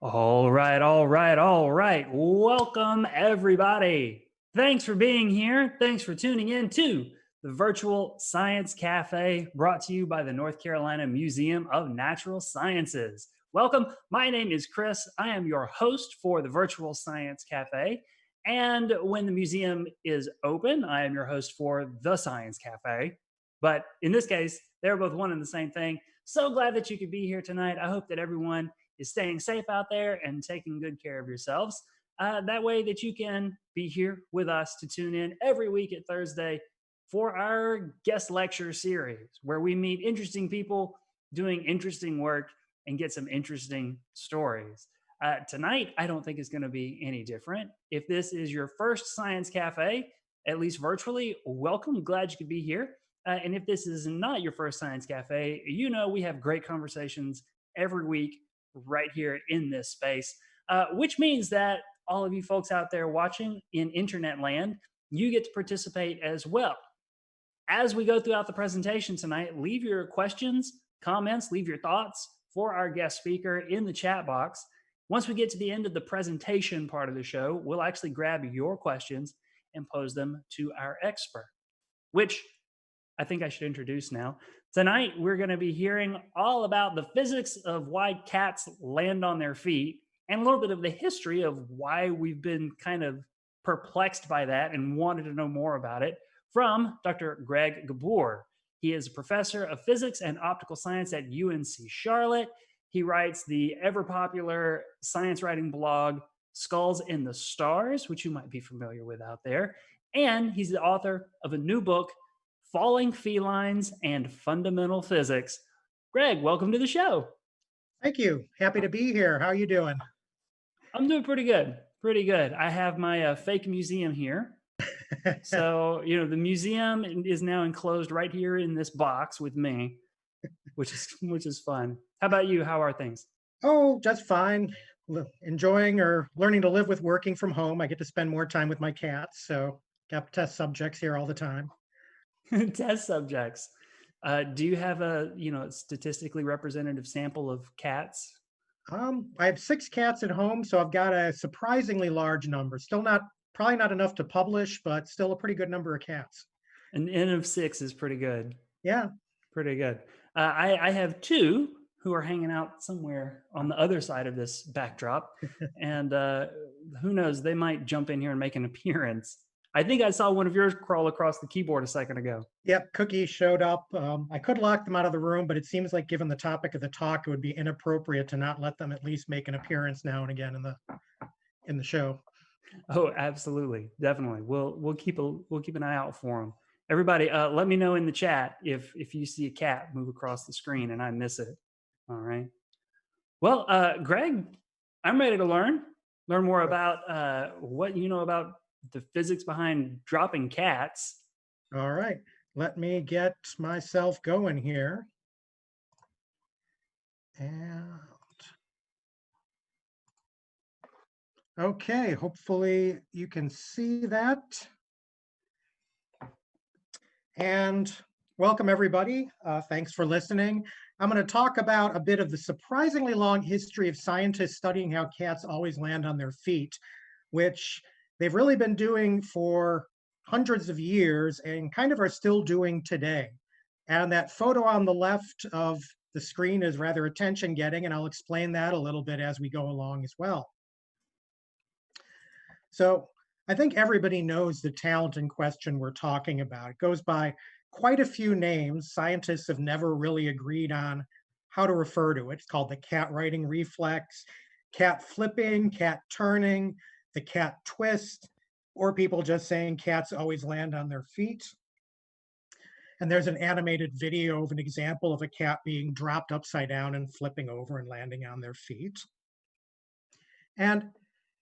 All right, all right, all right. Welcome, everybody. Thanks for being here. Thanks for tuning in to the Virtual Science Cafe brought to you by the North Carolina Museum of Natural Sciences. Welcome. My name is Chris. I am your host for the Virtual Science Cafe. And when the museum is open, I am your host for the Science Cafe. But in this case, they're both one and the same thing. So glad that you could be here tonight. I hope that everyone is staying safe out there and taking good care of yourselves. That way that you can be here with us to tune in every week at Thursday for our guest lecture series, where we meet interesting people doing interesting work and get some interesting stories. Tonight, I don't think is going to be any different. If this is your first Science Cafe, at least virtually, welcome. Glad you could be here. And if this is not your first Science Cafe, you know we have great conversations every week right here in this space, which means that all of you folks out there watching in internet land, you get to participate as well. As we go throughout the presentation tonight, leave your questions, comments, leave your thoughts for our guest speaker in the chat box. Once we get to the end of the presentation part of the show, we'll actually grab your questions and pose them to our expert, which I think I should introduce now. Tonight, we're going to be hearing all about the physics of why cats land on their feet and a little bit of the history of why we've been kind of perplexed by that and wanted to know more about it from Dr. Greg Gbur. He is a professor of physics and optical science at UNC Charlotte. He writes the ever popular science writing blog Skulls in the Stars, which you might be familiar with out there. And he's the author of a new book, Falling Felines and Fundamental Physics. Greg, welcome to the show. Thank you. Happy to be here. How are you doing? I'm doing pretty good. Pretty good. I have my fake museum here. So, the museum is now enclosed right here in this box with me, which is fun. How about you? How are things? Oh, just fine. Enjoying or learning to live with working from home. I get to spend more time with my cats, so got test subjects here all the time. Test subjects. Do you have a statistically representative sample of cats? I have 6 cats at home, so I've got a surprisingly large number. Still not, probably not enough to publish, but still a pretty good number of cats. An N of 6 is pretty good. Yeah. Pretty good. I have 2 who are hanging out somewhere on the other side of this backdrop, and who knows, they might jump in here and make an appearance. I think I saw one of yours crawl across the keyboard a second ago. Yep, Cookie showed up. I could lock them out of the room, but it seems like given the topic of the talk, it would be inappropriate to not let them at least make an appearance now and again in the show. Oh, absolutely, definitely. We'll keep an eye out for them. Everybody, let me know in the chat if you see a cat move across the screen and I miss it. All right. Well, Greg, I'm ready to learn more about what you know about the physics behind dropping cats. All right, let me get myself going here. And okay, hopefully you can see that. And welcome everybody. Thanks for listening. I'm going to talk about a bit of the surprisingly long history of scientists studying how cats always land on their feet, which they've really been doing for hundreds of years and kind of are still doing today. And that photo on the left of the screen is rather attention getting, and I'll explain that a little bit as we go along as well. So I think everybody knows the talent in question we're talking about. It goes by quite a few names. Scientists have never really agreed on how to refer to it. It's called the cat riding reflex, cat flipping, cat turning, the cat twist, or people just saying cats always land on their feet. And there's an animated video of an example of a cat being dropped upside down and flipping over and landing on their feet. And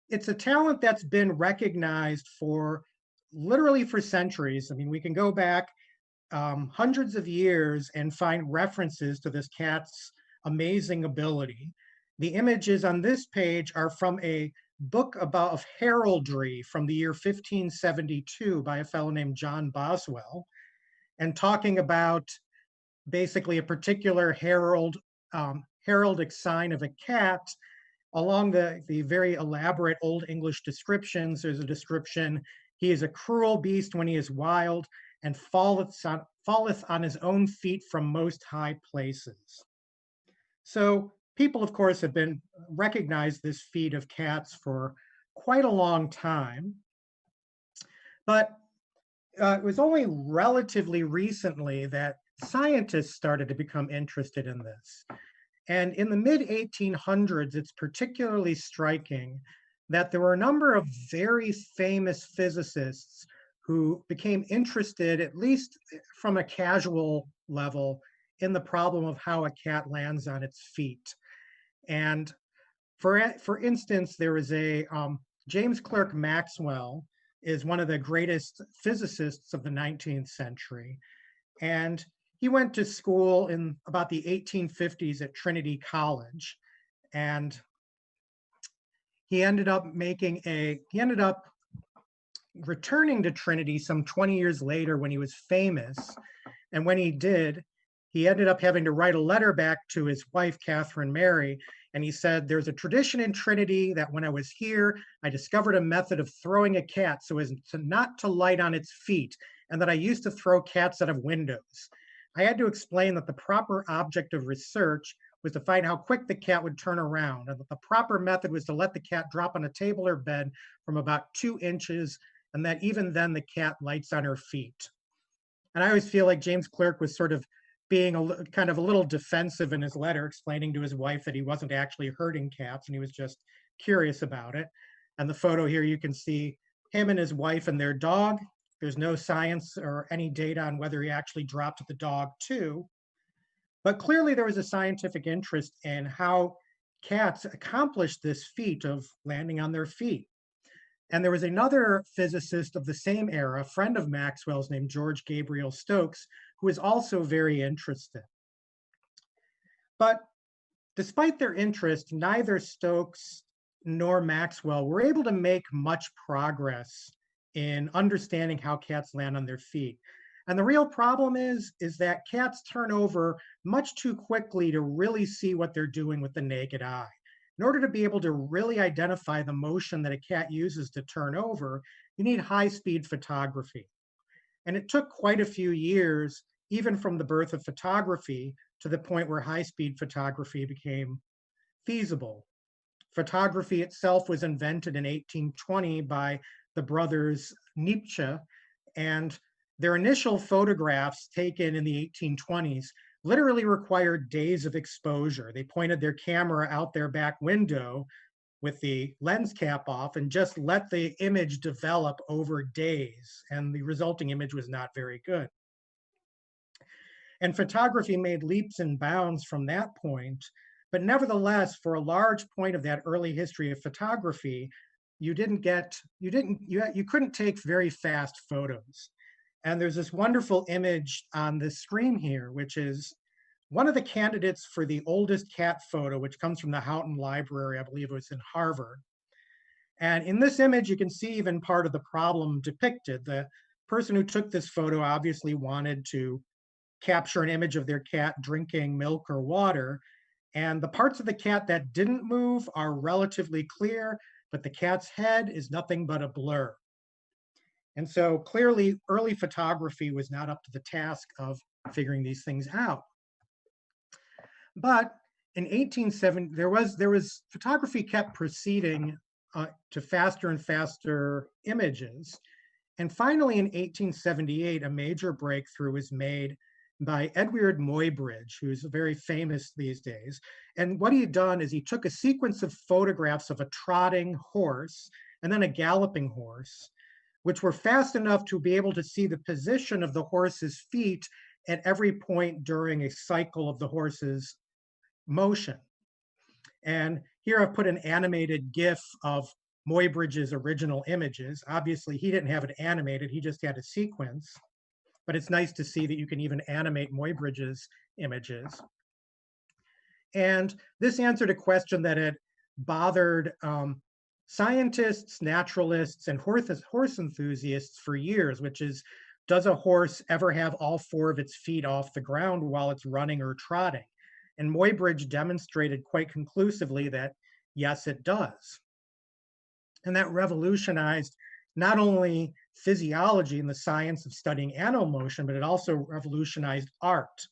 it's a talent that's been recognized for literally for centuries. I mean, we can go back hundreds of years and find references to this cat's amazing ability. The images on this page are from a book of heraldry from the year 1572 by a fellow named John Boswell, and talking about basically a particular heraldic sign of a cat Along the very elaborate Old English descriptions, there's a description, he is a cruel beast when he is wild, and falleth on his own feet from most high places. So people, of course, have been recognized this feat of cats for quite a long time, but it was only relatively recently that scientists started to become interested in this. And in the mid 1800s, it's particularly striking that there were a number of very famous physicists who became interested, at least from a casual level, in the problem of how a cat lands on its feet. And for instance, there is a James Clerk Maxwell is one of the greatest physicists of the 19th century. And he went to school in about the 1850s at Trinity College. And he ended up returning to Trinity some 20 years later when he was famous. And when he did, he ended up having to write a letter back to his wife, Catherine Mary. And he said, there's a tradition in Trinity that when I was here, I discovered a method of throwing a cat so as to not to light on its feet, and that I used to throw cats out of windows. I had to explain that the proper object of research was to find how quick the cat would turn around, and that the proper method was to let the cat drop on a table or bed from about 2 inches, and that even then the cat lights on her feet. And I always feel like James Clerk was sort of being kind of a little defensive in his letter, explaining to his wife that he wasn't actually hurting cats and he was just curious about it. And the photo here, you can see him and his wife and their dog. There's no science or any data on whether he actually dropped the dog too. But clearly there was a scientific interest in how cats accomplish this feat of landing on their feet. And there was another physicist of the same era, a friend of Maxwell's named George Gabriel Stokes, who was also very interested. But despite their interest, neither Stokes nor Maxwell were able to make much progress in understanding how cats land on their feet. And the real problem is that cats turn over much too quickly to really see what they're doing with the naked eye. In order to be able to really identify the motion that a cat uses to turn over, you need high-speed photography. And it took quite a few years, even from the birth of photography, to the point where high-speed photography became feasible. Photography itself was invented in 1820 by the brothers Nietzsche, and their initial photographs taken in the 1820s literally required days of exposure. They pointed their camera out their back window with the lens cap off and just let the image develop over days, and the resulting image was not very good. And photography made leaps and bounds from that point, but nevertheless, for a large point of that early history of photography, you couldn't take very fast photos. And there's this wonderful image on the screen here, which is one of the candidates for the oldest cat photo, which comes from the Houghton Library. I believe it was in Harvard. And in this image, you can see even part of the problem depicted. The person who took this photo obviously wanted to capture an image of their cat drinking milk or water. And the parts of the cat that didn't move are relatively clear, but the cat's head is nothing but a blur. And so clearly early photography was not up to the task of figuring these things out. But in 1870, there was photography kept proceeding to faster and faster images. And finally in 1878, a major breakthrough was made by Edward Musbridge, who's very famous these days. And what he had done is he took a sequence of photographs of a trotting horse and then a galloping horse, which were fast enough to be able to see the position of the horse's feet at every point during a cycle of the horse's motion. And here I've put an animated GIF of Musbridge's original images. Obviously, he didn't have it animated, he just had a sequence. But it's nice to see that you can even animate Musbridge's images. And this answered a question that had bothered scientists, naturalists, and horse enthusiasts for years, which is, does a horse ever have all 4 of its feet off the ground while it's running or trotting? And Musbridge demonstrated quite conclusively that Yes, it does. And that revolutionized not only physiology and the science of studying animal motion, but it also revolutionized art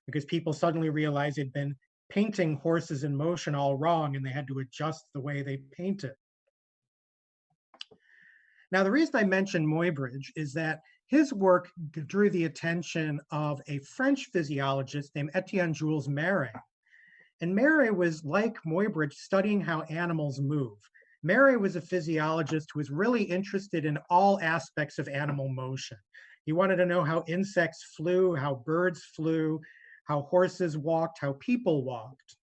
because people suddenly realized they'd been painting horses in motion all wrong and they had to adjust the way they painted. Now, the reason I mentioned Musbridge is that his work drew the attention of a French physiologist named Etienne Jules. And Mary was, like Musbridge, studying how animals move. Mary was a physiologist who was really interested in all aspects of animal motion. He wanted to know how insects flew, how birds flew, how horses walked, how people walked.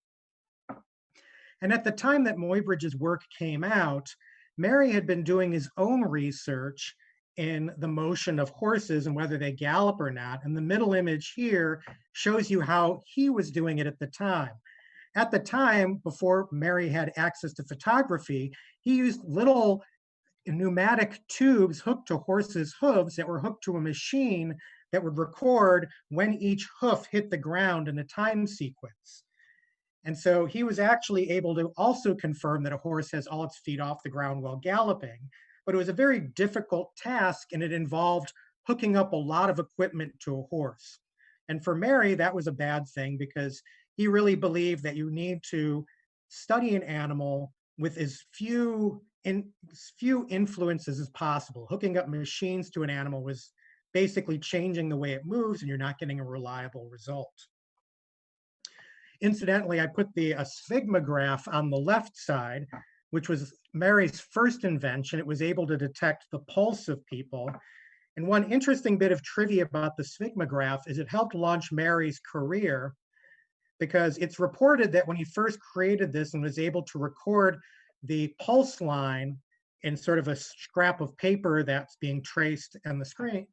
And at the time that Musbridge's work came out, Mary had been doing his own research in the motion of horses and whether they gallop or not. And the middle image here shows you how he was doing it at the time. At the time, before Mary had access to photography, he used little pneumatic tubes hooked to horses' hooves that were hooked to a machine that would record when each hoof hit the ground in a time sequence. And so he was actually able to also confirm that a horse has all its feet off the ground while galloping. But it was a very difficult task and it involved hooking up a lot of equipment to a horse. And for Mary, that was a bad thing because he really believed that you need to study an animal with as few influences as possible. Hooking up machines to an animal was basically changing the way it moves and you're not getting a reliable result. Incidentally, I put the sphygmograph on the left side, which was Mary's first invention. It was able to detect the pulse of people. And one interesting bit of trivia about the sphygmograph is it helped launch Mary's career because it's reported that when he first created this and was able to record the pulse line in sort of a scrap of paper that's being traced on the screen,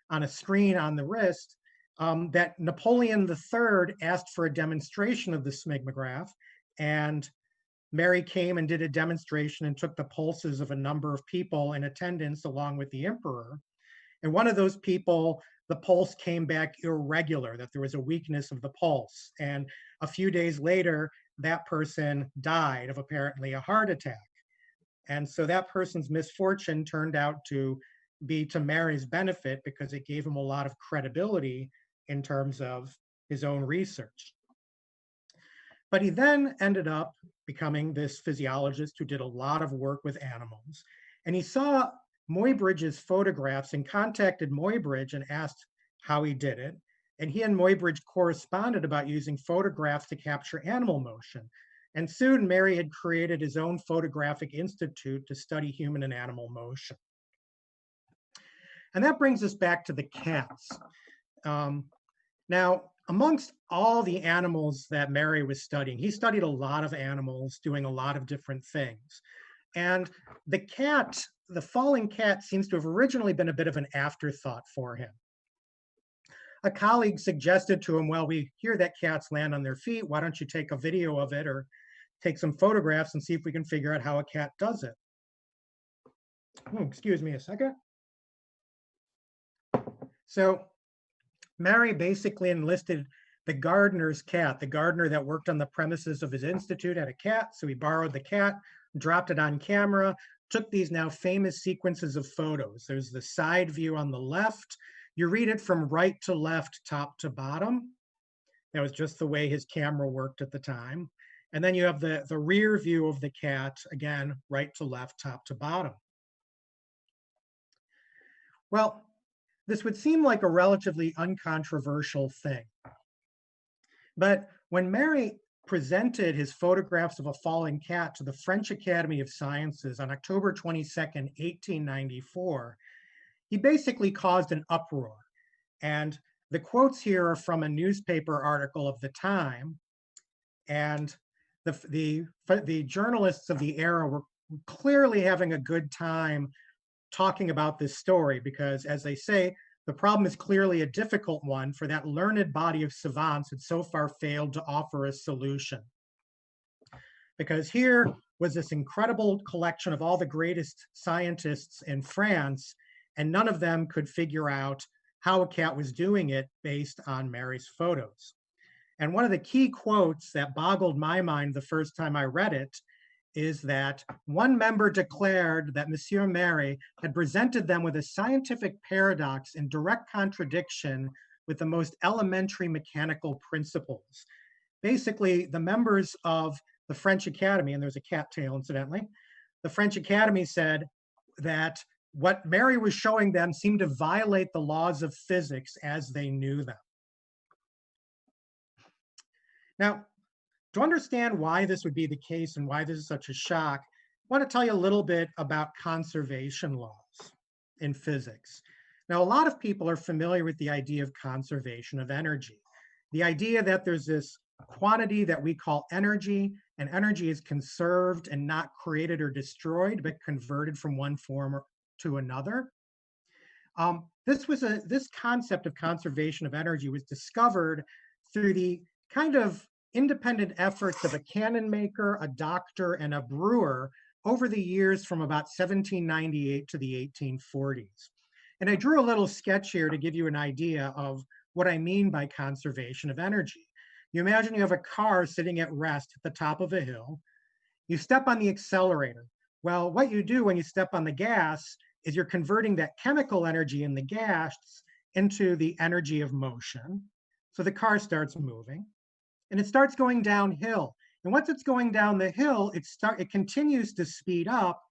on a screen on the wrist, that Napoleon III asked for a demonstration of the sphygmograph, and Mary came and did a demonstration and took the pulses of a number of people in attendance along with the emperor. And one of those people, the pulse came back irregular, that there was a weakness of the pulse. And a few days later, that person died of apparently a heart attack. And so that person's misfortune turned out to be to Mary's benefit because it gave him a lot of credibility in terms of his own research. But he then ended up becoming this physiologist who did a lot of work with animals. And he saw Musbridge's photographs and contacted Musbridge and asked how he did it. And he and Musbridge corresponded about using photographs to capture animal motion. And soon Mary had created his own photographic institute to study human and animal motion. And that brings us back to the cats. Now, amongst all the animals that Mary was studying, he studied a lot of animals doing a lot of different things. And the cat, the falling cat, seems to have originally been a bit of an afterthought for him. A colleague suggested to him, well, we hear that cats land on their feet. Why don't you take a video of it or take some photographs and see if we can figure out how a cat does it? Excuse me a second. So Mary basically enlisted the gardener's cat. The gardener that worked on the premises of his institute had a cat, so he borrowed the cat, dropped it on camera, took these now famous sequences of photos. There's the side view on the left. You read it from right to left, top to bottom. That was just the way his camera worked at the time. And then you have the rear view of the cat, again, right to left, top to bottom. Well, this would seem like a relatively uncontroversial thing. But when Mary presented his photographs of a falling cat to the French Academy of Sciences on October 22nd, 1894, he basically caused an uproar. And the quotes here are from a newspaper article of the time. And the journalists of the era were clearly having a good time talking about this story because, as they say, the problem is clearly a difficult one for that learned body of savants had so far failed to offer a solution. Because here was this incredible collection of all the greatest scientists in France, and none of them could figure out how a cat was doing it based on Mary's photos. And one of the key quotes that boggled my mind the first time I read it is that one member declared that Monsieur Mary had presented them with a scientific paradox in direct contradiction with the most elementary mechanical principles. Basically, the members of the French Academy, and there's a cattail incidentally, the French Academy said that what Mary was showing them seemed to violate the laws of physics as they knew them. Now, to understand why this would be the case and why this is such a shock, I want to tell you a little bit about conservation laws in physics. Now, a lot of people are familiar with the idea of conservation of energy. The idea that there's this quantity that we call energy, and energy is conserved and not created or destroyed, but converted from one form to another. This concept of conservation of energy was discovered through the kind of independent efforts of a cannon maker, a doctor, and a brewer over the years from about 1798 to the 1840s. And I drew a little sketch here to give you an idea of what I mean by conservation of energy. You imagine you have a car sitting at rest at the top of a hill. You step on the accelerator. Well, what you do when you step on the gas is you're converting that chemical energy in the gas into the energy of motion. So the car starts moving and it starts going downhill. And once it's going down the hill, it continues to speed up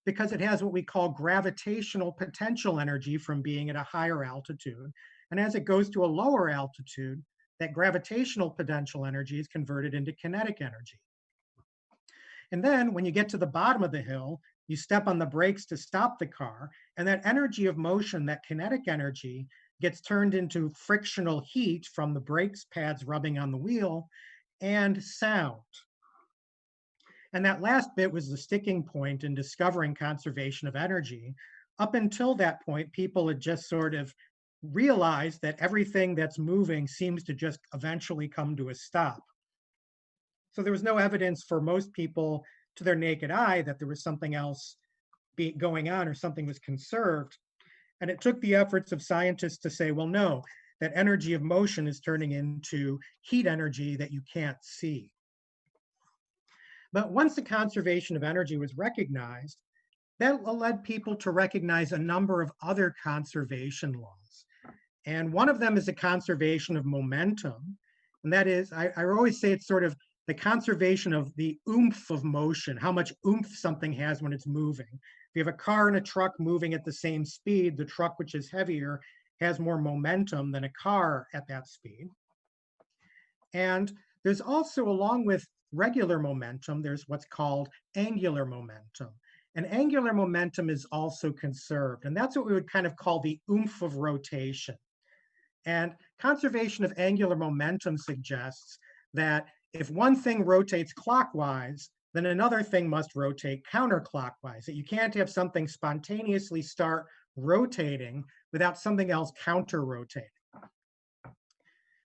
because it has what we call gravitational potential energy from being at a higher altitude. And as it goes to a lower altitude, that gravitational potential energy is converted into kinetic energy. And then when you get to the bottom of the hill, you step on the brakes to stop the car, and that energy of motion, that kinetic energy, gets turned into frictional heat from the brakes pads rubbing on the wheel and sound. And that last bit was the sticking point in discovering conservation of energy. Up until that point, people had just sort of realized that everything that's moving seems to just eventually come to a stop. So there was no evidence for most people to their naked eye that there was something else going on or something was conserved. And it took the efforts of scientists to say, well, no, that energy of motion is turning into heat energy that you can't see. But once the conservation of energy was recognized, that led people to recognize a number of other conservation laws. And one of them is the conservation of momentum. And that is, I always say it's sort of the conservation of the oomph of motion, how much oomph something has when it's moving. If you have a car and a truck moving at the same speed, the truck, which is heavier, has more momentum than a car at that speed. And there's also, along with regular momentum, there's what's called angular momentum. And angular momentum is also conserved. And that's what we would kind of call the oomph of rotation. And conservation of angular momentum suggests that if one thing rotates clockwise, then another thing must rotate counterclockwise. That you can't have something spontaneously start rotating without something else counter-rotating.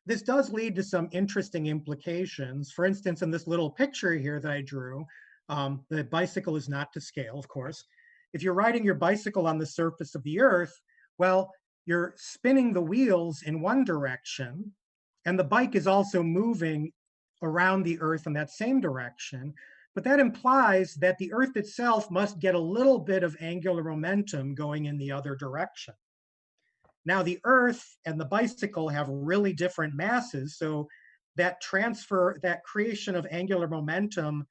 This does lead to some interesting implications. For instance, in this little picture here that I drew, the bicycle is not to scale, of course. If you're riding your bicycle on the surface of the earth, well, you're spinning the wheels in one direction, and the bike is also moving around the earth in that same direction. But that implies that the earth itself must get a little bit of angular momentum going in the other direction. Now, the earth and the bicycle have really different masses, so that transfer, that creation of angular momentum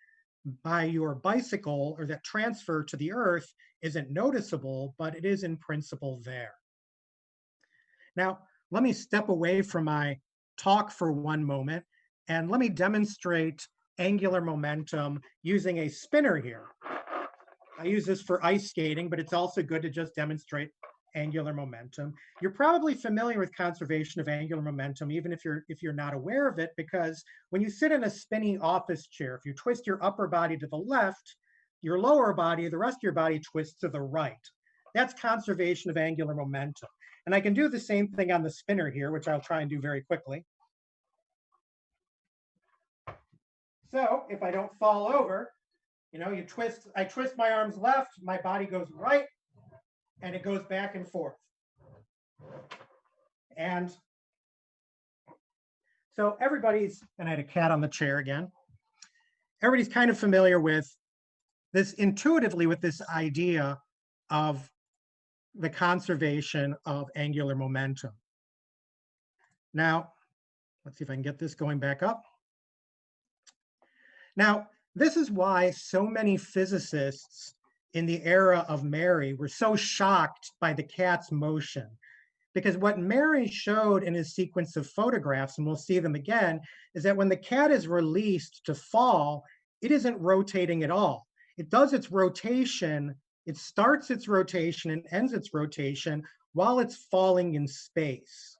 by your bicycle, or that transfer to the earth, isn't noticeable, but it is in principle there. Now, let me step away from my talk for one moment, and let me demonstrate angular momentum using a spinner here. I use this for ice skating, but it's also good to just demonstrate angular momentum. You're probably familiar with conservation of angular momentum, even if you're not aware of it, because when you sit in a spinning office chair, if you twist your upper body to the left, your lower body, the rest of your body twists to the right. That's conservation of angular momentum. And I can do the same thing on the spinner here, which I'll try and do very quickly. So if I don't fall over, I twist my arms left, my body goes right, and it goes back and forth. And so everybody's, and I had a cat on the chair again. Everybody's kind of familiar with this intuitively with this idea of the conservation of angular momentum. Now, let's see if I can get this going back up. Now, this is why so many physicists in the era of Mary were so shocked by the cat's motion. Because what Mary showed in his sequence of photographs, and we'll see them again, is that when the cat is released to fall, it isn't rotating at all. It does its rotation, it starts its rotation and ends its rotation while it's falling in space.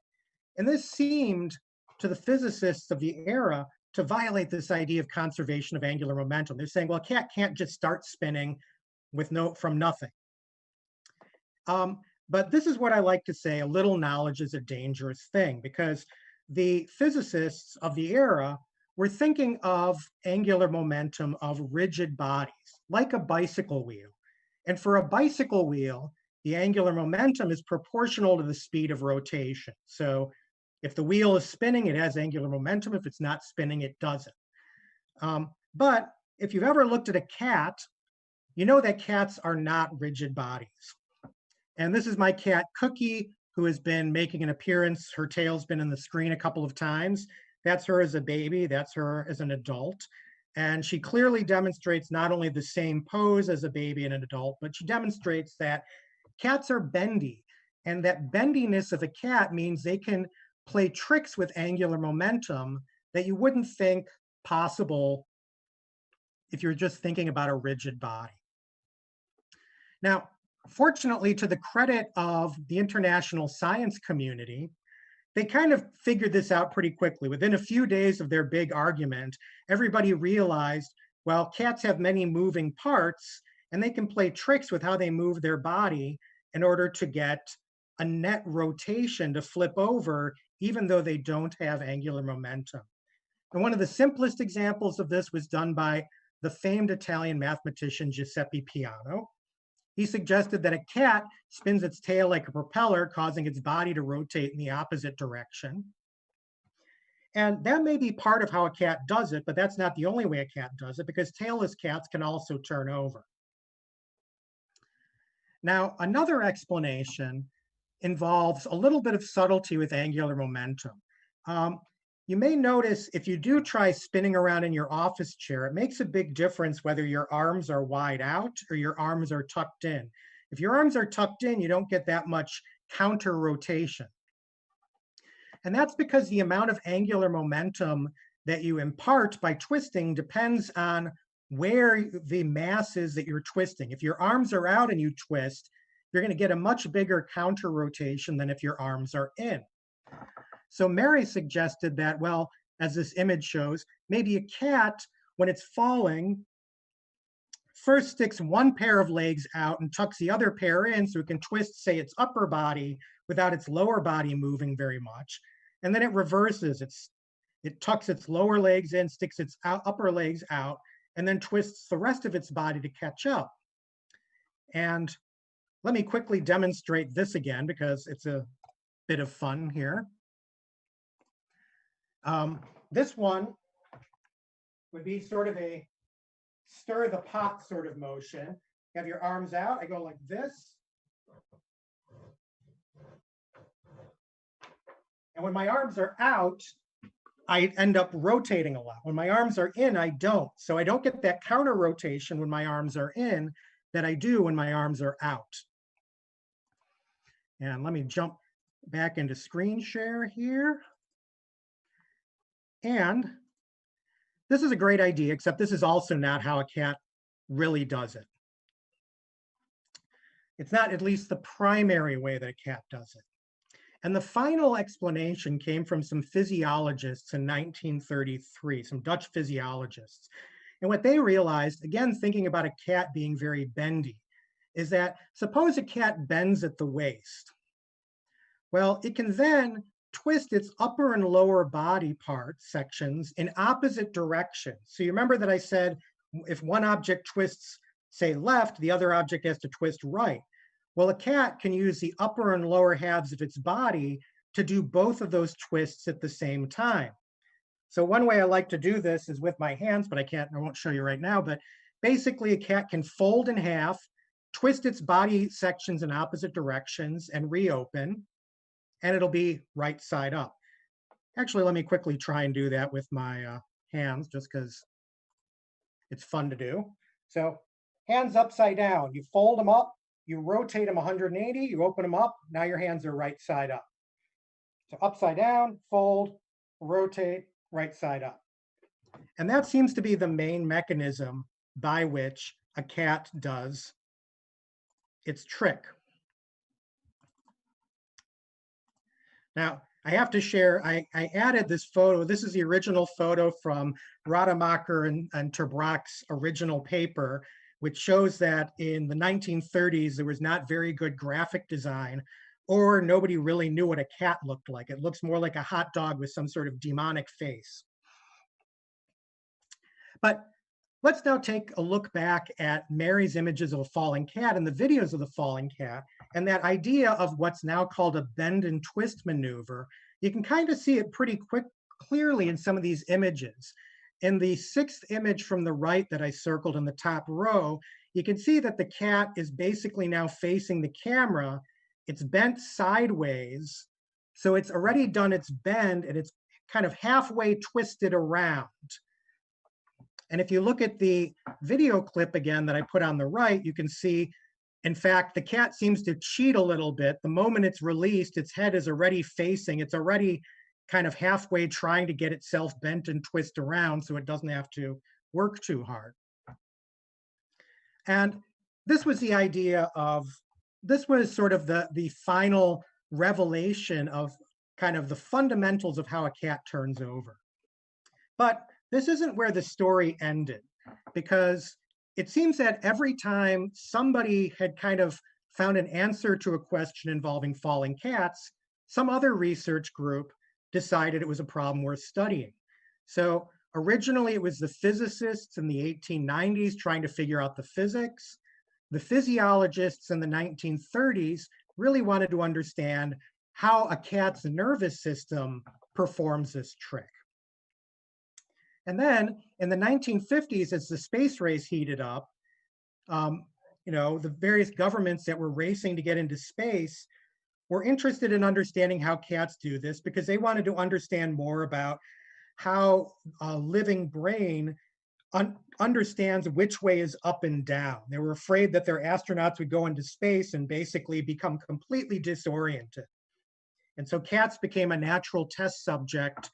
And this seemed to the physicists of the era to violate this idea of conservation of angular momentum. They're saying, well, a cat can't just start spinning from nothing. But this is what I like to say, a little knowledge is a dangerous thing, because the physicists of the era were thinking of angular momentum of rigid bodies, like a bicycle wheel. And for a bicycle wheel, the angular momentum is proportional to the speed of rotation. So if the wheel is spinning, it has angular momentum. If it's not spinning, it doesn't. But if you've ever looked at a cat, you know that cats are not rigid bodies. And this is my cat, Cookie, who has been making an appearance. Her tail's been in the screen a couple of times. That's her as a baby. That's her as an adult. And she clearly demonstrates not only the same pose as a baby and an adult, but she demonstrates that cats are bendy. And that bendiness of a cat means they can play tricks with angular momentum that you wouldn't think possible if you're just thinking about a rigid body. Now, fortunately, to the credit of the international science community, they kind of figured this out pretty quickly. Within a few days of their big argument, everybody realized, well, cats have many moving parts, and they can play tricks with how they move their body in order to get a net rotation to flip over, even though they don't have angular momentum. And one of the simplest examples of this was done by the famed Italian mathematician Giuseppe Piano. He suggested that a cat spins its tail like a propeller, causing its body to rotate in the opposite direction. And that may be part of how a cat does it, but that's not the only way a cat does it, because tailless cats can also turn over. Now, another explanation involves a little bit of subtlety with angular momentum. You may notice if you do try spinning around in your office chair, it makes a big difference whether your arms are wide out or your arms are tucked in. If your arms are tucked in, you don't get that much counter rotation. And that's because the amount of angular momentum that you impart by twisting depends on where the mass is that you're twisting. If your arms are out and you twist, you're going to get a much bigger counter rotation than if your arms are in. So Mary suggested that, well, as this image shows, maybe a cat, when it's falling, first sticks one pair of legs out and tucks the other pair in so it can twist, say, its upper body without its lower body moving very much. And then it reverses. It tucks its lower legs in, sticks its upper legs out, and then twists the rest of its body to catch up. And let me quickly demonstrate this again, because it's a bit of fun here. This one would be sort of a stir the pot sort of motion. You have your arms out. I go like this. And when my arms are out, I end up rotating a lot. When my arms are in, I don't. So I don't get that counter rotation when my arms are in that I do when my arms are out. And let me jump back into screen share here. And this is a great idea, except this is also not how a cat really does it. It's not at least the primary way that a cat does it. And the final explanation came from some physiologists in 1933, some Dutch physiologists. And what they realized, again, thinking about a cat being very bendy, is that suppose a cat bends at the waist. Well, it can then twist its upper and lower body parts sections in opposite directions. So you remember that I said if one object twists, say, left, the other object has to twist right. Well, a cat can use the upper and lower halves of its body to do both of those twists at the same time. So one way I like to do this is with my hands, but I won't show you right now, but basically a cat can fold in half, twist its body sections in opposite directions and reopen, and it'll be right side up. Actually, let me quickly try and do that with my hands just because it's fun to do. So hands upside down, you fold them up, you rotate them 180, you open them up, now your hands are right side up. So upside down, fold, rotate, right side up. And that seems to be the main mechanism by which a cat does its trick. Now, I have to share, I added this photo. This is the original photo from Rademacher and Terbraak's original paper, which shows that in the 1930s, there was not very good graphic design, or nobody really knew what a cat looked like. It looks more like a hot dog with some sort of demonic face. But let's now take a look back at Mary's images of a falling cat and the videos of the falling cat, and that idea of what's now called a bend and twist maneuver. You can kind of see it pretty clearly in some of these images. In the 6th image from the right that I circled in the top row, you can see that the cat is basically now facing the camera. It's bent sideways, so it's already done its bend and it's kind of halfway twisted around. And if you look at the video clip again that I put on the right, you can see, in fact, the cat seems to cheat a little bit. The moment it's released, its head is already facing, it's already kind of halfway trying to get itself bent and twist around so it doesn't have to work too hard. And this was the idea of, this was sort of the final revelation of kind of the fundamentals of how a cat turns over. But this isn't where the story ended, because it seems that every time somebody had kind of found an answer to a question involving falling cats, some other research group decided it was a problem worth studying. So originally it was the physicists in the 1890s trying to figure out the physics. The physiologists in the 1930s really wanted to understand how a cat's nervous system performs this trick. And then in the 1950s, as the space race heated up, the various governments that were racing to get into space were interested in understanding how cats do this, because they wanted to understand more about how a living brain understands which way is up and down. They were afraid that their astronauts would go into space and basically become completely disoriented. And so cats became a natural test subject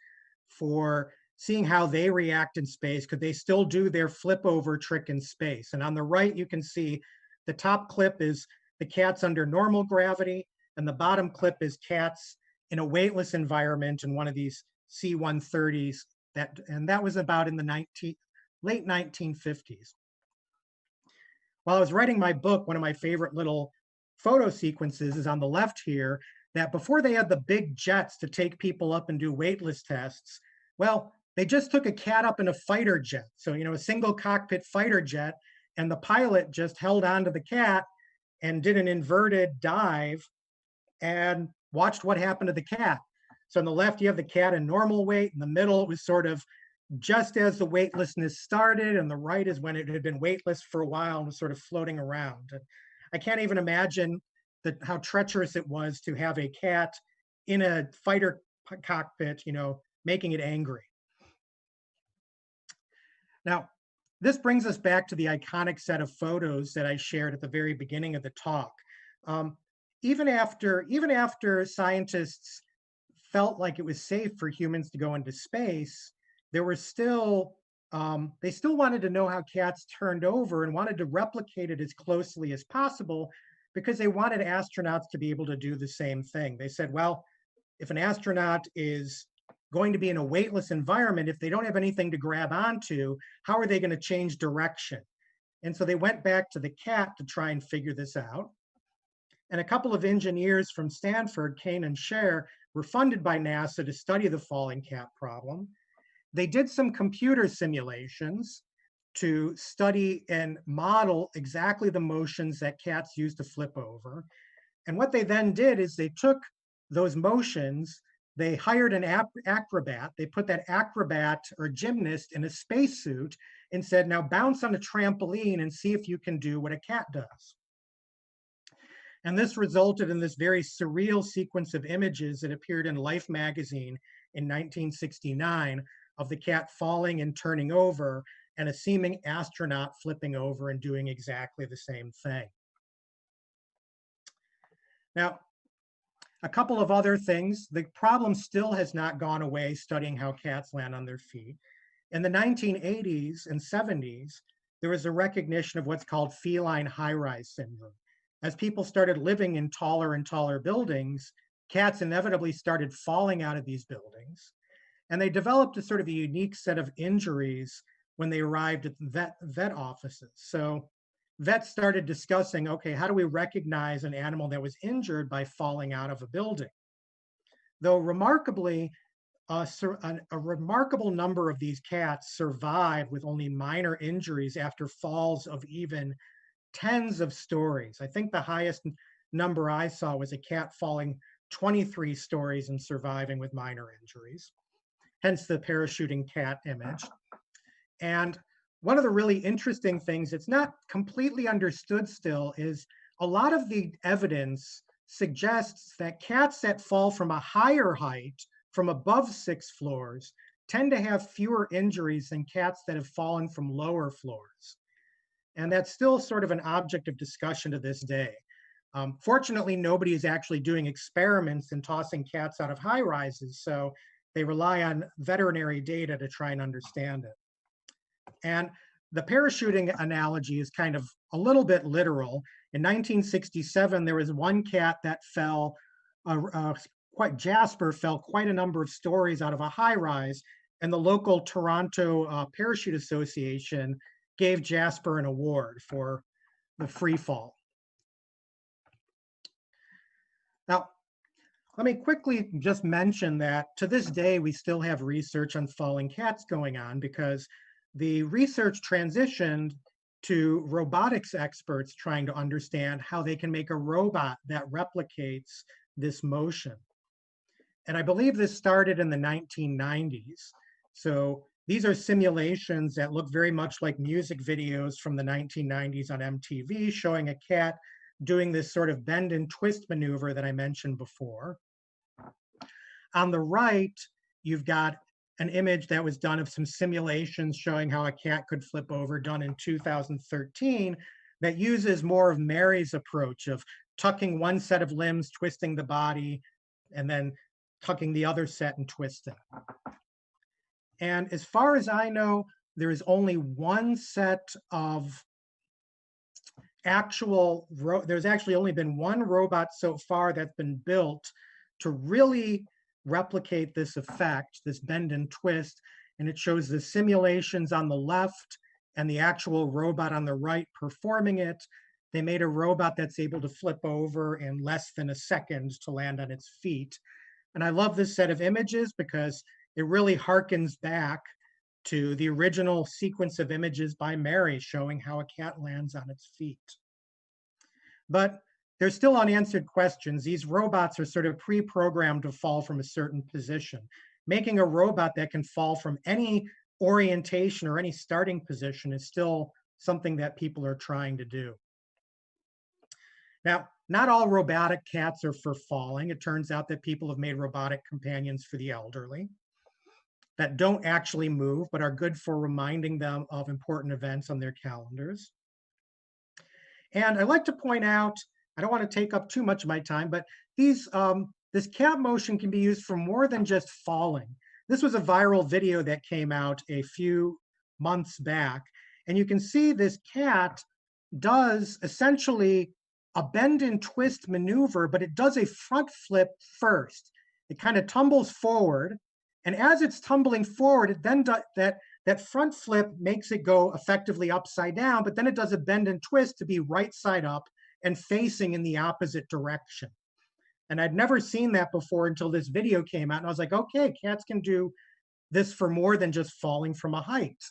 for seeing how they react in space. Could they still do their flip over trick in space? And on the right, you can see the top clip is the cats under normal gravity, and the bottom clip is cats in a weightless environment in one of these C-130s. And that was about in the late 1950s. While I was writing my book, one of my favorite little photo sequences is on the left here, that before they had the big jets to take people up and do weightless tests, well, they just took a cat up in a fighter jet. So, a single cockpit fighter jet, and the pilot just held onto the cat and did an inverted dive and watched what happened to the cat. So on the left, you have the cat in normal weight. In the middle, it was sort of just as the weightlessness started, and the right is when it had been weightless for a while and was sort of floating around. And I can't even imagine how treacherous it was to have a cat in a fighter cockpit, making it angry. Now, this brings us back to the iconic set of photos that I shared at the very beginning of the talk. Even after scientists felt like it was safe for humans to go into space, there were still, they still wanted to know how cats turned over and wanted to replicate it as closely as possible, because they wanted astronauts to be able to do the same thing. They said, well, if an astronaut is going to be in a weightless environment, if they don't have anything to grab onto, how are they going to change direction? And so they went back to the cat to try and figure this out. And a couple of engineers from Stanford, Kane and Scher, were funded by NASA to study the falling cat problem. They did some computer simulations to study and model exactly the motions that cats use to flip over. And what they then did is they took those motions, they hired an acrobat, they put that acrobat or gymnast in a spacesuit, and said, now bounce on a trampoline and see if you can do what a cat does. And this resulted in this very surreal sequence of images that appeared in Life magazine in 1969 of the cat falling and turning over and a seeming astronaut flipping over and doing exactly the same thing. Now, a couple of other things. The problem still has not gone away studying how cats land on their feet. In the 1980s and 70s, there was a recognition of what's called feline high-rise syndrome. As people started living in taller and taller buildings, cats inevitably started falling out of these buildings. And they developed a sort of a unique set of injuries when they arrived at vet offices. So vets started discussing, okay, how do we recognize an animal that was injured by falling out of a building? Though remarkably, a remarkable number of these cats survived with only minor injuries after falls of even tens of stories. I think the highest number I saw was a cat falling 23 stories and surviving with minor injuries, hence the parachuting cat image. And one of the really interesting things that's not completely understood still is a lot of the evidence suggests that cats that fall from a higher height, from above 6 floors, tend to have fewer injuries than cats that have fallen from lower floors. And that's still sort of an object of discussion to this day. Fortunately, nobody is actually doing experiments in tossing cats out of high rises, so they rely on veterinary data to try and understand it. And the parachuting analogy is kind of a little bit literal. In 1967, there was one cat that fell, Jasper fell quite a number of stories out of a high rise, and the local Toronto Parachute Association gave Jasper an award for the free fall. Now, let me quickly just mention that to this day, we still have research on falling cats going on because the research transitioned to robotics experts trying to understand how they can make a robot that replicates this motion. And I believe this started in the 1990s. So these are simulations that look very much like music videos from the 1990s on MTV, showing a cat doing this sort of bend and twist maneuver that I mentioned before. On the right, you've got an image that was done of some simulations showing how a cat could flip over, done in 2013, that uses more of Mary's approach of tucking one set of limbs, twisting the body, and then tucking the other set and twisting. And as far as I know, there is only one set of there's actually only been one robot so far that's been built to really replicate this effect, this bend and twist. And it shows the simulations on the left and the actual robot on the right performing it. They made a robot that's able to flip over in less than a second to land on its feet. And I love this set of images because it really harkens back to the original sequence of images by Mary showing how a cat lands on its feet. But there's still unanswered questions. These robots are sort of pre-programmed to fall from a certain position. Making a robot that can fall from any orientation or any starting position is still something that people are trying to do. Now, not all robotic cats are for falling. It turns out that people have made robotic companions for the elderly that don't actually move, but are good for reminding them of important events on their calendars. And I like to point out, I don't want to take up too much of my time, but this cat motion can be used for more than just falling. This was a viral video that came out a few months back, and you can see this cat does essentially a bend and twist maneuver, but it does a front flip first. It kind of tumbles forward, and as it's tumbling forward, it then that front flip makes it go effectively upside down, but then it does a bend and twist to be right side up and facing in the opposite direction. And I'd never seen that before until this video came out. And I was like, okay, cats can do this for more than just falling from a height.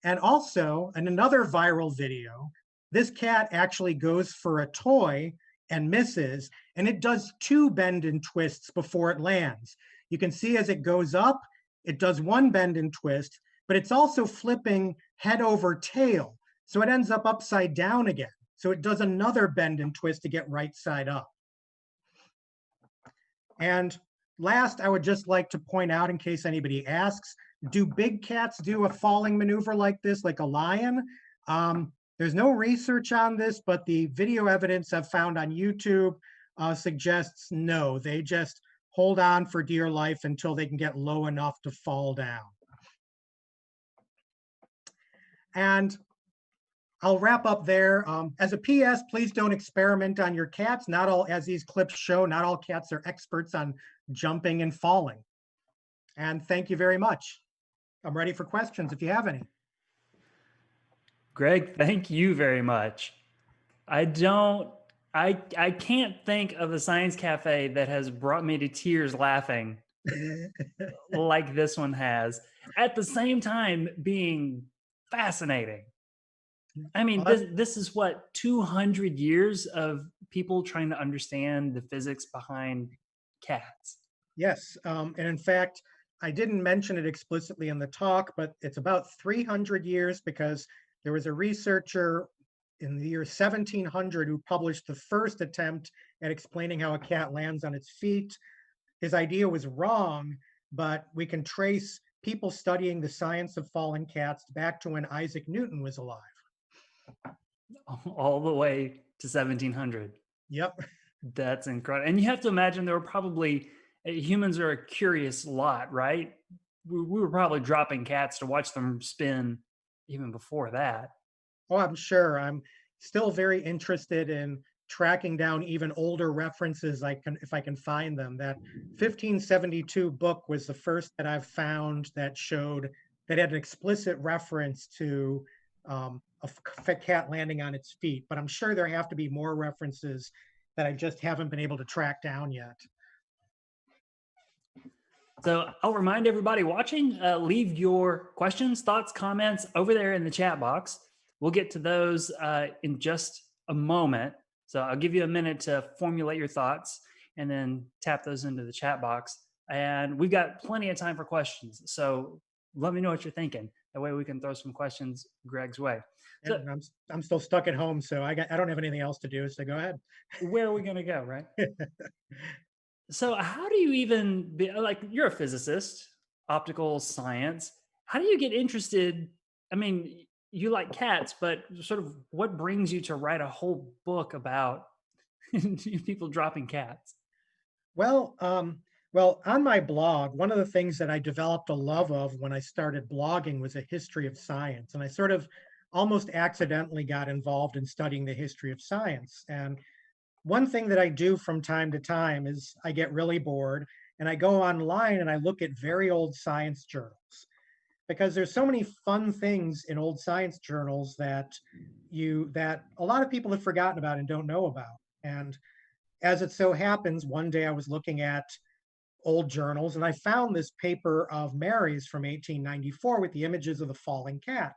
And also, in another viral video, this cat actually goes for a toy and misses, and it does 2 bend and twists before it lands. You can see as it goes up, it does 1 bend and twist, but it's also flipping head over tail. So it ends up upside down again. So it does another bend and twist to get right side up. And last, I would just like to point out, in case anybody asks, do big cats do a falling maneuver like this, like a lion? There's no research on this, but the video evidence I've found on YouTube suggests no. They just hold on for dear life until they can get low enough to fall down. And I'll wrap up there. As a PS, please don't experiment on your cats. Not all, as these clips show, not all cats are experts on jumping and falling. And thank you very much. I'm ready for questions if you have any. Greg, thank you very much. I can't think of a science cafe that has brought me to tears laughing like this one has, at the same time being fascinating. I mean, this is what, 200 years of people trying to understand the physics behind cats. Yes, and in fact, I didn't mention it explicitly in the talk, but it's about 300 years because there was a researcher in the year 1700 who published the first attempt at explaining how a cat lands on its feet. His idea was wrong, but we can trace people studying the science of falling cats back to when Isaac Newton was alive. All the way to 1700. Yep. That's incredible. And you have to imagine there were probably, humans are a curious lot, right? We were probably dropping cats to watch them spin even before that. Oh, I'm sure. I'm still very interested in tracking down even older references if I can find them. That 1572 book was the first that I've found that showed that had an explicit reference to a cat landing on its feet. But I'm sure there have to be more references that I just haven't been able to track down yet. So I'll remind everybody watching, leave your questions, thoughts, comments over there in the chat box. We'll get to those in just a moment. So I'll give you a minute to formulate your thoughts and then tap those into the chat box. And we've got plenty of time for questions. So let me know what you're thinking. That way we can throw some questions Greg's way. So, I'm still stuck at home, so I don't have anything else to do, so go ahead. Where are we going to go, right? So how do you even be, like, you're a physicist, optical science. How do you get interested? I mean, you like cats, but sort of what brings you to write a whole book about people dropping cats? Well, on my blog, one of the things that I developed a love of when I started blogging was a history of science. And I sort of almost accidentally got involved in studying the history of science. And one thing that I do from time to time is I get really bored and I go online and I look at very old science journals because there's so many fun things in old science journals that a lot of people have forgotten about and don't know about. And as it so happens, one day I was looking at old journals and I found this paper of Mary's from 1894 with the images of the falling cat.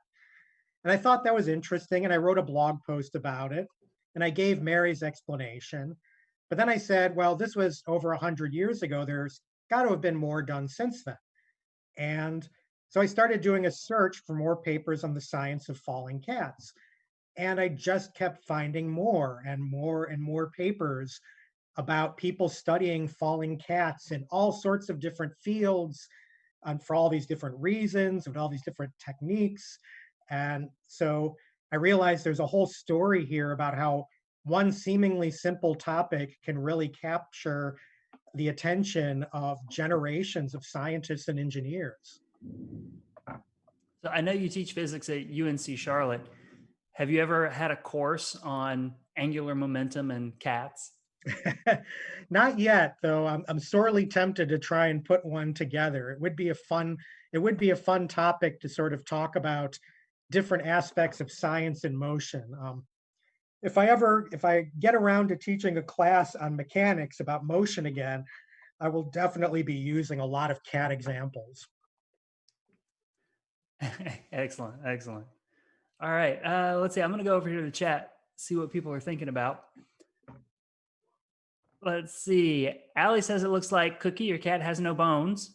And I thought that was interesting and I wrote a blog post about it and I gave Mary's explanation. But then I said, well, this was over 100 years ago. There's got to have been more done since then. And so I started doing a search for more papers on the science of falling cats. And I just kept finding more and more and more papers about people studying falling cats in all sorts of different fields and for all these different reasons with all these different techniques. And so I realized there's a whole story here about how one seemingly simple topic can really capture the attention of generations of scientists and engineers. So I know you teach physics at UNC Charlotte. Have you ever had a course on angular momentum and cats? Not yet, though. I'm sorely tempted to try and put one together. It would be a fun topic to sort of talk about different aspects of science in motion. If I get around to teaching a class on mechanics about motion again, I will definitely be using a lot of cat examples. Excellent, excellent. All right, let's see. I'm going to go over here to the chat, see what people are thinking about. Let's see. Allie says it looks like Cookie, your cat has no bones.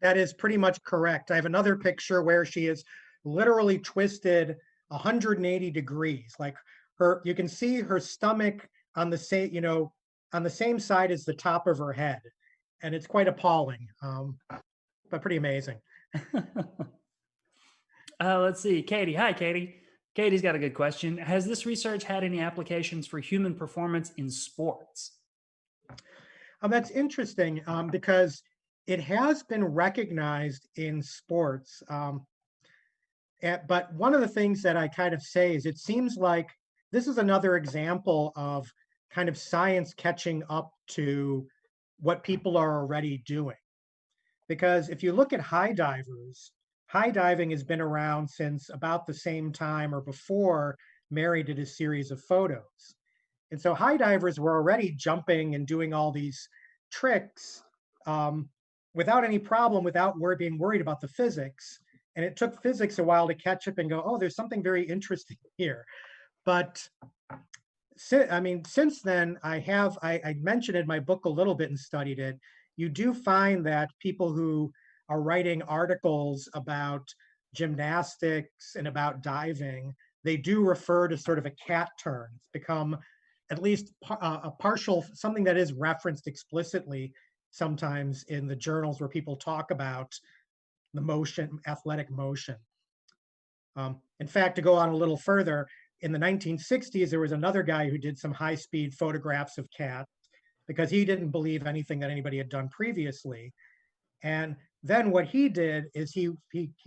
That is pretty much correct. I have another picture where she is literally twisted 180 degrees. Like you can see her stomach on the same, on the same side as the top of her head. And it's quite appalling, but pretty amazing. Let's see. Katie. Hi, Katie. Katie's got a good question. Has this research had any applications for human performance in sports? That's interesting because it has been recognized in sports. But one of the things that I kind of say is it seems like this is another example of kind of science catching up to what people are already doing. Because if you look at high divers, high diving has been around since about the same time or before Mary did a series of photos. And so high divers were already jumping and doing all these tricks without any problem, without being worried about the physics. And it took physics a while to catch up and go, oh, there's something very interesting here. But since then, I mentioned in my book a little bit and studied it. You do find that people who are writing articles about gymnastics and about diving, they do refer to sort of a cat turn. It's become at least a partial, something that is referenced explicitly sometimes in the journals where people talk about the motion, athletic motion. In fact, to go on a little further, in the 1960s, there was another guy who did some high-speed photographs of cats because he didn't believe anything that anybody had done previously. And then what he did is he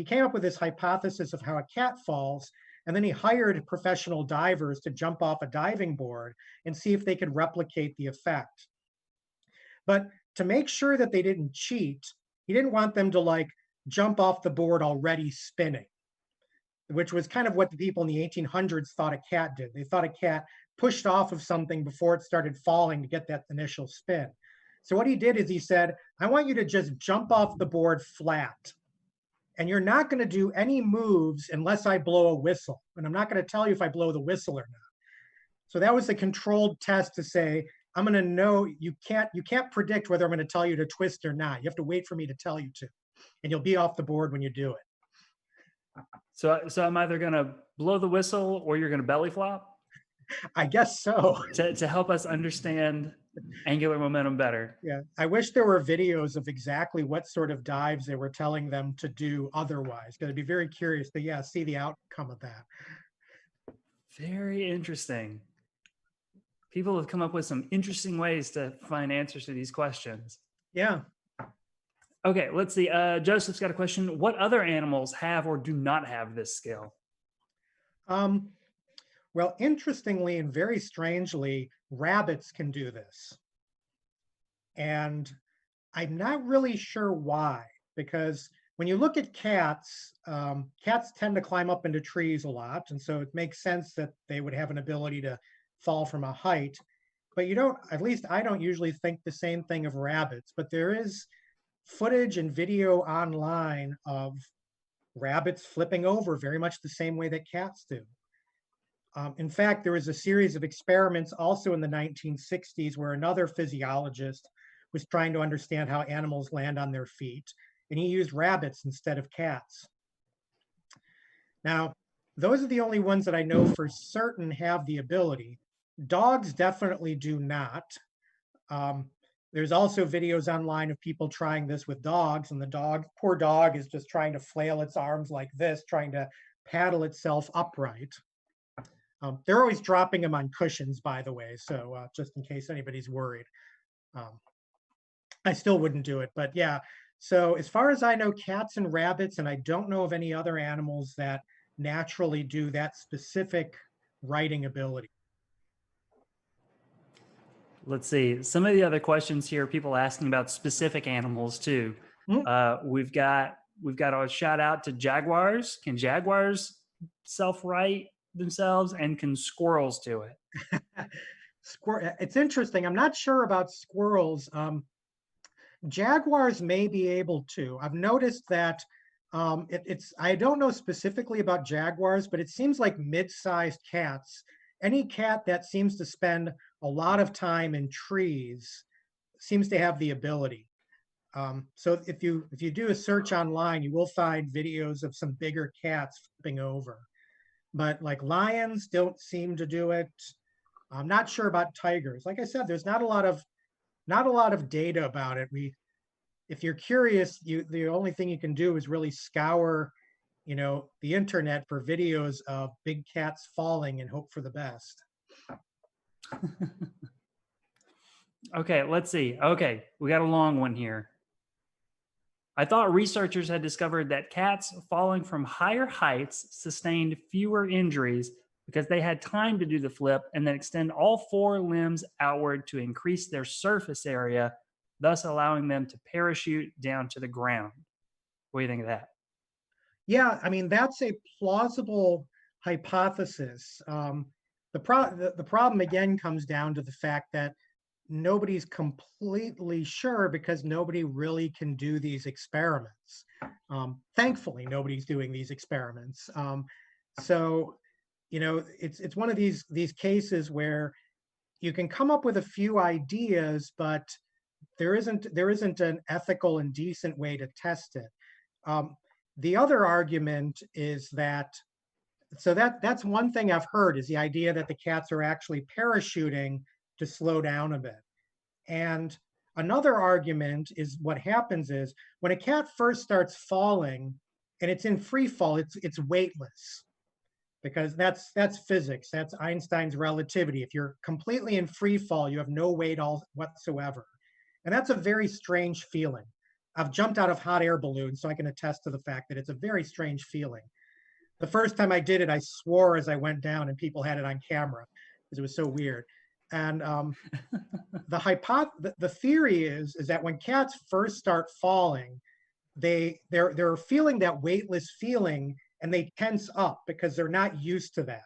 came up with this hypothesis of how a cat falls, and then he hired professional divers to jump off a diving board and see if they could replicate the effect. But to make sure that they didn't cheat, he didn't want them to like jump off the board already spinning, which was kind of what the people in the 1800s thought a cat did. They thought a cat pushed off of something before it started falling to get that initial spin. So what he did is he said, I want you to just jump off the board flat. And you're not going to do any moves unless I blow a whistle. And I'm not going to tell you if I blow the whistle or not. So that was the controlled test to say, I'm going to know you can't predict whether I'm going to tell you to twist or not. You have to wait for me to tell you to. And you'll be off the board when you do it. So I'm either going to blow the whistle or you're going to belly flop? I guess so. To help us understand angular momentum better. Yeah, I wish there were videos of exactly what sort of dives they were telling them to do otherwise. Because I'd be very curious to, see the outcome of that. Very interesting. People have come up with some interesting ways to find answers to these questions. Yeah. Okay, let's see. Joseph's got a question. What other animals have or do not have this skill? Well, interestingly and very strangely, rabbits can do this. And I'm not really sure why, because when you look at cats, cats tend to climb up into trees a lot. And so it makes sense that they would have an ability to fall from a height. But you don't, at least I don't usually think the same thing of rabbits, but there is footage and video online of rabbits flipping over very much the same way that cats do. In fact, there was a series of experiments also in the 1960s where another physiologist was trying to understand how animals land on their feet, and he used rabbits instead of cats. Now, those are the only ones that I know for certain have the ability. Dogs definitely do not. There's also videos online of people trying this with dogs, and the poor dog is just trying to flail its arms like this, trying to paddle itself upright. They're always dropping them on cushions, by the way, so just in case anybody's worried. I still wouldn't do it, but yeah. So as far as I know, cats and rabbits, and I don't know of any other animals that naturally do that specific writing ability. Let's see. Some of the other questions here, people asking about specific animals too. We've got a shout out to jaguars. Can jaguars self-right themselves, and can squirrels do it? It's interesting. I'm not sure about squirrels. Jaguars may be able to. I've noticed that I don't know specifically about jaguars, but it seems like mid-sized cats, any cat that seems to spend a lot of time in trees seems to have the ability. So if you do a search online, you will find videos of some bigger cats flipping over. But like lions don't seem to do it. I'm not sure about tigers. Like I said, there's not a lot of data about it. If you're curious, the only thing you can do is really scour, the internet for videos of big cats falling and hope for the best. Okay, let's see. Okay, we got a long one here. I thought researchers had discovered that cats falling from higher heights sustained fewer injuries because they had time to do the flip and then extend all four limbs outward to increase their surface area, thus allowing them to parachute down to the ground. What do you think of that? Yeah, I mean, that's a plausible hypothesis. The problem again comes down to the fact that nobody's completely sure because nobody really can do these experiments. Thankfully, nobody's doing these experiments. So, it's one of these cases where you can come up with a few ideas, but there isn't an ethical and decent way to test it. Um, the other argument is that that's one thing I've heard is the idea that the cats are actually parachuting to slow down a bit. And another argument is what happens is when a cat first starts falling and it's in free fall, it's weightless because that's physics. That's Einstein's relativity. If you're completely in free fall, you have no weight all whatsoever. And that's a very strange feeling. I've jumped out of hot air balloons, so I can attest to the fact that it's a very strange feeling. The first time I did it, I swore as I went down, and people had it on camera because it was so weird. And the theory is that when cats first start falling, they're feeling that weightless feeling, and they tense up because they're not used to that.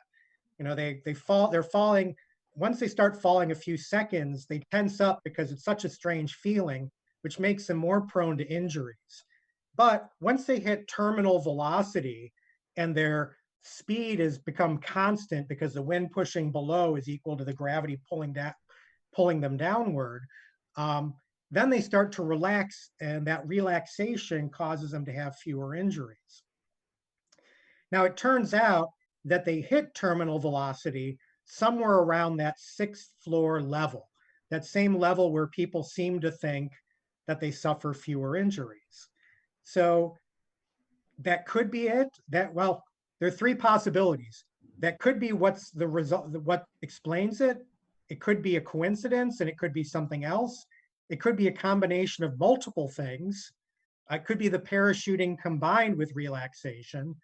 They're falling. Once they start falling a few seconds, they tense up because it's such a strange feeling, which makes them more prone to injuries. But once they hit terminal velocity and their speed has become constant because the wind pushing below is equal to the gravity pulling them downward, then they start to relax, and that relaxation causes them to have fewer injuries. Now, it turns out that they hit terminal velocity somewhere around that sixth floor level, that same level where people seem to think that they suffer fewer injuries. So that could be it. Well, there are three possibilities. That could be what's the result, what explains it. It could be a coincidence, and it could be something else. It could be a combination of multiple things. It could be the parachuting combined with relaxation.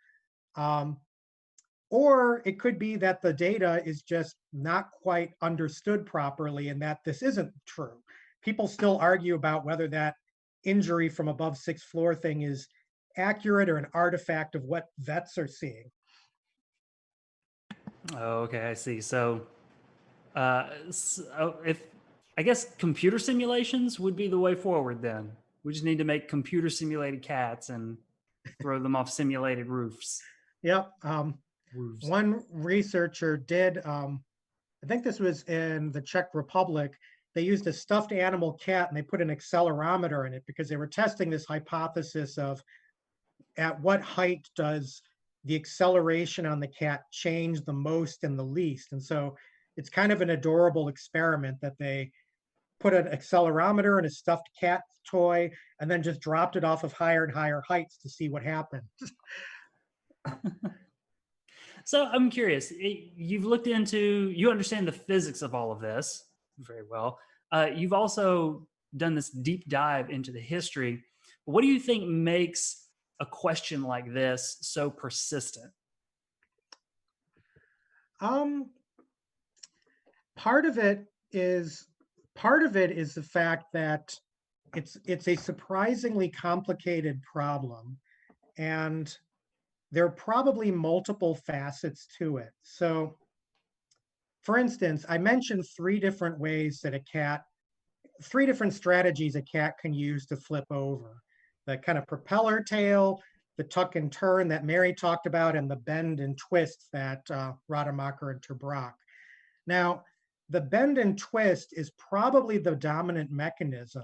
Or it could be that the data is just not quite understood properly and that this isn't true. People still argue about whether that injury from above sixth floor thing is accurate or an artifact of what vets are seeing. Oh, okay, I see. If I guess computer simulations would be the way forward, then we just need to make computer simulated cats and throw them off simulated roofs. Yep. Roofs. One researcher did, I think this was in the Czech Republic, they used a stuffed animal cat and they put an accelerometer in it because they were testing this hypothesis of at what height does the acceleration on the cat change the most and the least. And so it's kind of an adorable experiment that they put an accelerometer in a stuffed cat toy and then just dropped it off of higher and higher heights to see what happened. So I'm curious. You understand the physics of all of this very well. You've also done this deep dive into the history. What do you think makes a question like this so persistent? Um, part of it is the fact that it's a surprisingly complicated problem, and there are probably multiple facets to it. So, for instance, I mentioned three different strategies a cat can use to flip over. The kind of propeller tail, the tuck and turn that Mary talked about, and the bend and twist that Rademacher and Terbraak. Now, the bend and twist is probably the dominant mechanism,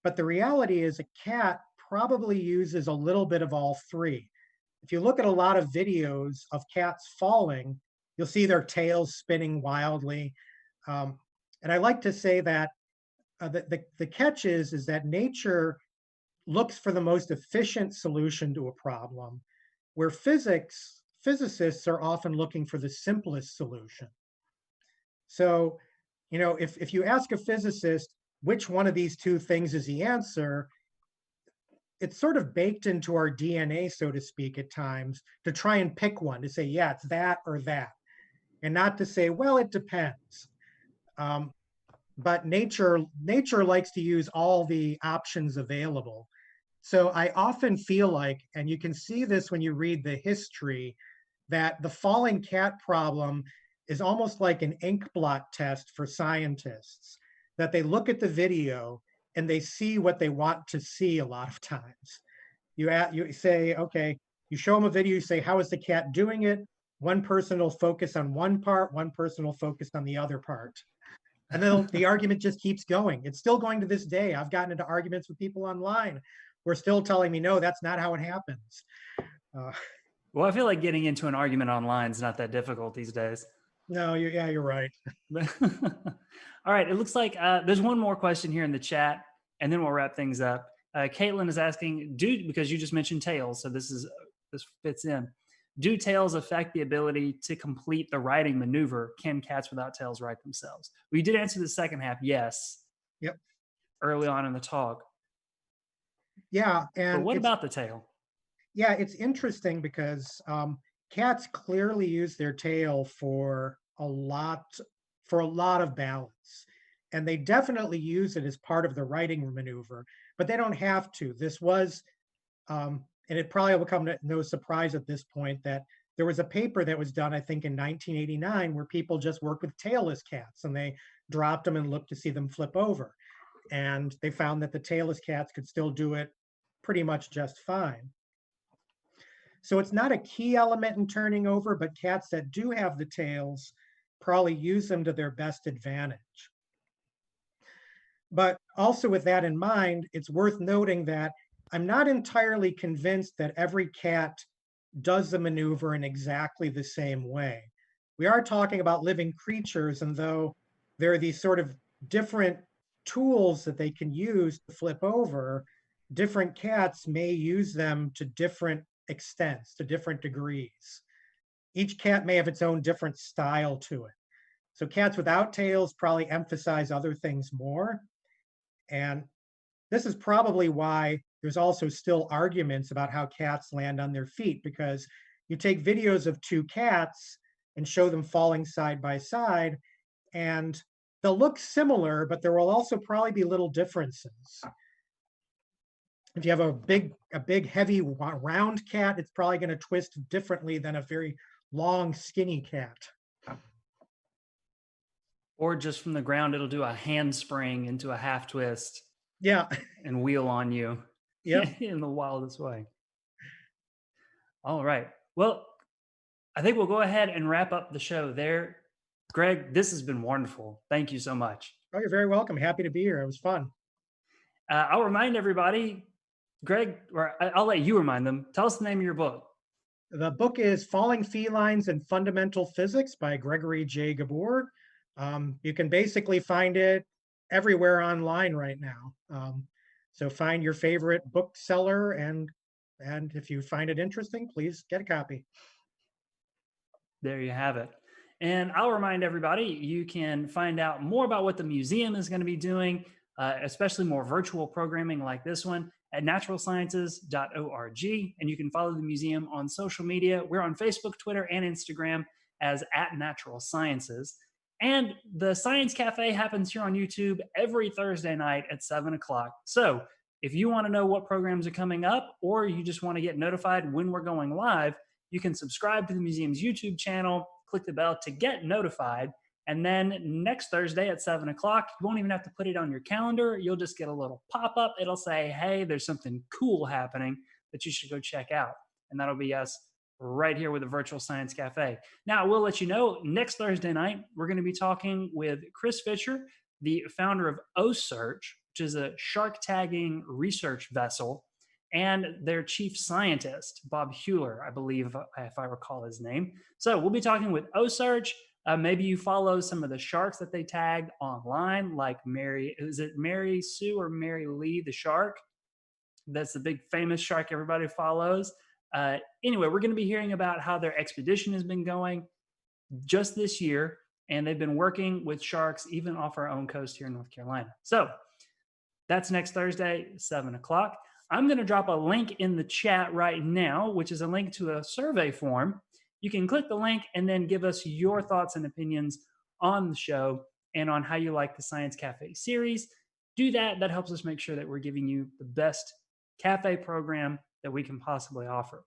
But the reality is a cat probably uses a little bit of all three. If you look at a lot of videos of cats falling, you'll see their tails spinning wildly. Um, and I like to say that the catch is that nature looks for the most efficient solution to a problem, where physicists are often looking for the simplest solution. So, if you ask a physicist which one of these two things is the answer, it's sort of baked into our DNA, so to speak, at times to try and pick one, to say, yeah, it's that or that, and not to say, well, it depends. Um, but nature likes to use all the options available. So I often feel like, and you can see this when you read the history, that the falling cat problem is almost like an ink blot test for scientists, that they look at the video and they see what they want to see a lot of times. You say, okay, you show them a video, you say, how is the cat doing it? One person will focus on one part, one person will focus on the other part. And then the argument just keeps going. It's still going to this day. I've gotten into arguments with people online who are still telling me, no, that's not how it happens. Well, I feel like getting into an argument online is not that difficult these days. No, you're right. All right. It looks like there's one more question here in the chat, and then we'll wrap things up. Caitlin is asking, because you just mentioned tails, so this fits in. Do tails affect the ability to complete the writing maneuver? Can cats without tails write themselves? We did answer the second half, yes. Yep. Early on in the talk. Yeah, but what about the tail? Yeah, it's interesting because cats clearly use their tail for a lot of balance, and they definitely use it as part of the writing maneuver. But they don't have to. This was and it probably will come to no surprise at this point that there was a paper that was done, I think, in 1989, where people just worked with tailless cats and they dropped them and looked to see them flip over. And they found that the tailless cats could still do it pretty much just fine. So it's not a key element in turning over, but cats that do have the tails probably use them to their best advantage. But also with that in mind, it's worth noting that I'm not entirely convinced that every cat does the maneuver in exactly the same way. We are talking about living creatures, and though there are these sort of different tools that they can use to flip over, different cats may use them to different extents, to different degrees. Each cat may have its own different style to it. So cats without tails probably emphasize other things more. And this is probably why there's also still arguments about how cats land on their feet, because you take videos of two cats and show them falling side by side, and they'll look similar, but there will also probably be little differences. If you have a big, heavy, round cat, it's probably going to twist differently than a very long, skinny cat. Or just from the ground, it'll do a handspring into a half twist. Yeah. And wheel on you. Yeah. In the wildest way. All right. Well, I think we'll go ahead and wrap up the show there. Greg, this has been wonderful. Thank you so much. Oh, you're very welcome. Happy to be here. It was fun. I'll remind everybody, Greg, or I'll let you remind them. Tell us the name of your book. The book is Falling Felines and Fundamental Physics by Gregory J. Gbur. You can basically find it everywhere online right now. So find your favorite bookseller, and if you find it interesting, please get a copy. There you have it. And I'll remind everybody, you can find out more about what the museum is going to be doing, especially more virtual programming like this one, at naturalsciences.org. And you can follow the museum on social media. We're on Facebook, Twitter, and Instagram as @naturalsciences. And the Science Cafe happens here on YouTube every Thursday night at 7 o'clock. So if you want to know what programs are coming up, or you just want to get notified when we're going live, you can subscribe to the museum's YouTube channel, click the bell to get notified. And then next Thursday at 7 o'clock, you won't even have to put it on your calendar. You'll just get a little pop-up. It'll say, hey, there's something cool happening that you should go check out. And that'll be us right here with the Virtual Science Cafe. Now, I will let you know, next Thursday night, we're going to be talking with Chris Fisher, the founder of OSearch, which is a shark tagging research vessel, and their chief scientist, Bob Hewler, I believe, if I recall his name. So we'll be talking with OSearch. Maybe you follow some of the sharks that they tagged online, like is it Mary Sue or Mary Lee the shark? That's the big famous shark everybody follows. Anyway, we're going to be hearing about how their expedition has been going just this year, and they've been working with sharks even off our own coast here in North Carolina. So that's next Thursday, 7 o'clock. I'm going to drop a link in the chat right now, which is a link to a survey form. You can click the link and then give us your thoughts and opinions on the show and on how you like the Science Cafe series. Do that. That helps us make sure that we're giving you the best cafe program that we can possibly offer.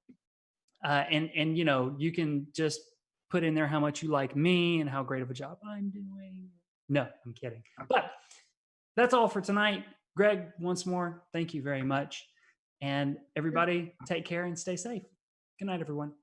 And you know, you can just put in there how much you like me and how great of a job I'm doing. No, I'm kidding. But that's all for tonight. Greg, once more, thank you very much. And everybody, take care and stay safe. Good night, everyone.